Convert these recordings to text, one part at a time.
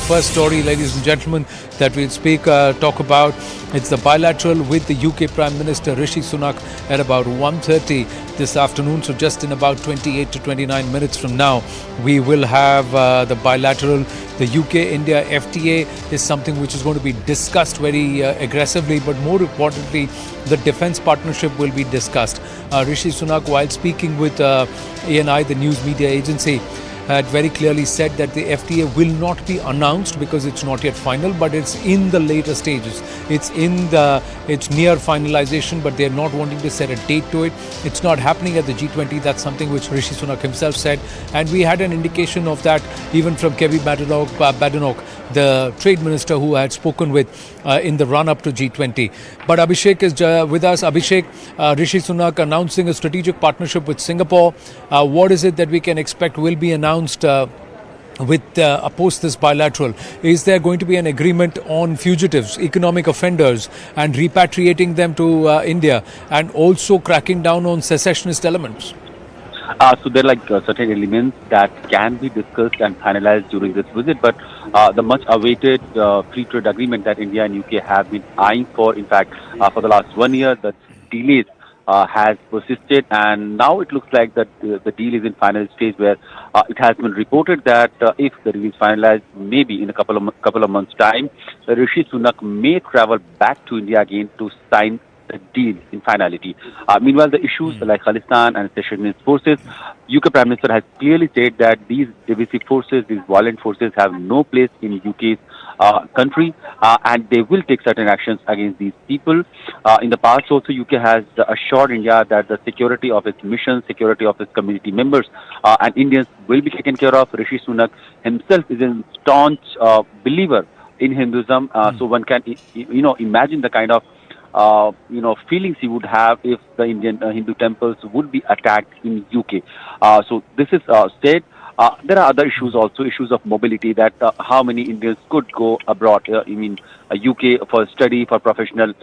first story, ladies and gentlemen, that we'll talk about. It's the bilateral with the UK Prime Minister Rishi Sunak at about 1:30 this afternoon. So just in about 28 to 29 minutes from now, we will have the bilateral. The UK-India FTA is something which is going to be discussed very aggressively, but more importantly, the defence partnership will be discussed. Rishi Sunak, while speaking with ANI, the news media agency, had very clearly said that the FTA will not be announced because it's not yet final, but it's in the later stages. It's near finalization, but they're not wanting to set a date to it. It's not happening at the G20. That's something which Rishi Sunak himself said, and we had an indication of that even from Kevin Badenoch, the trade minister who had spoken with in the run-up to G20. But Abhishek is with us. Abhishek, Rishi Sunak announcing a strategic partnership with Singapore. What is it that we can expect will be announced post this bilateral? Is there going to be an agreement on fugitives, economic offenders, and repatriating them to India, and also cracking down on secessionist elements? So there are certain elements that can be discussed and finalized during this visit, but the much-awaited free trade agreement that India and UK have been eyeing for, in fact, for the last 1 year, the delays has persisted, and now it looks like that the deal is in final stage, where it has been reported that if the deal is finalized, maybe in a couple of months' time, Rishi Sunak may travel back to India again to sign the deal in finality. Meanwhile, the issues like Khalistan and secessionist forces, UK Prime Minister has clearly said that these divisive forces, these violent forces, have no place in UK's country, and they will take certain actions against these people. In the past also, UK has assured India that the security of its mission, security of its community members and Indians will be taken care of. Rishi Sunak himself is a staunch believer in Hinduism, so one can imagine the kind of feelings he would have if the Indian Hindu temples would be attacked in UK. So this is said. There are other issues also, issues of mobility, that how many Indians could go abroad, UK for study, for professional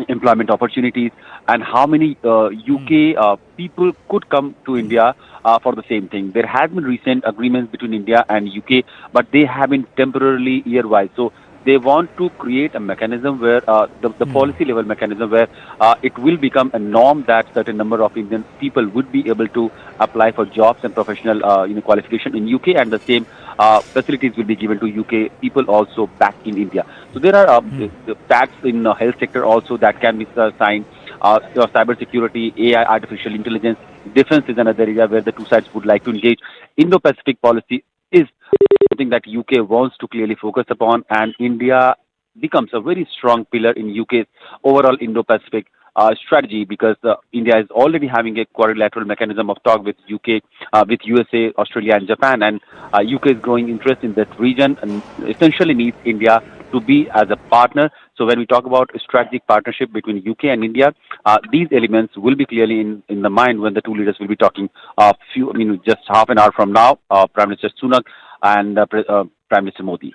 employment opportunities, and how many UK people could come to India for the same thing. There has been recent agreements between India and UK, but they have been temporarily year-wise. So they want to create a mechanism where the policy level mechanism where it will become a norm that certain number of Indian people would be able to apply for jobs and professional qualification in UK, and the same facilities will be given to UK people also back in India. So there are the tax in health sector also that can be signed. Cyber security, AI, artificial intelligence, defense is another area where the two sides would like to engage. Indo-Pacific policy is something that UK wants to clearly focus upon, and India becomes a very strong pillar in UK's overall Indo-Pacific strategy, because India is already having a quadrilateral mechanism of talk with UK, with USA, Australia and Japan, and UK's growing interest in that region and essentially needs India to be as a partner. So when we talk about a strategic partnership between UK and India, these elements will be clearly in the mind when the two leaders will be talking just half an hour from now, Prime Minister Sunak and Prime Minister Modi.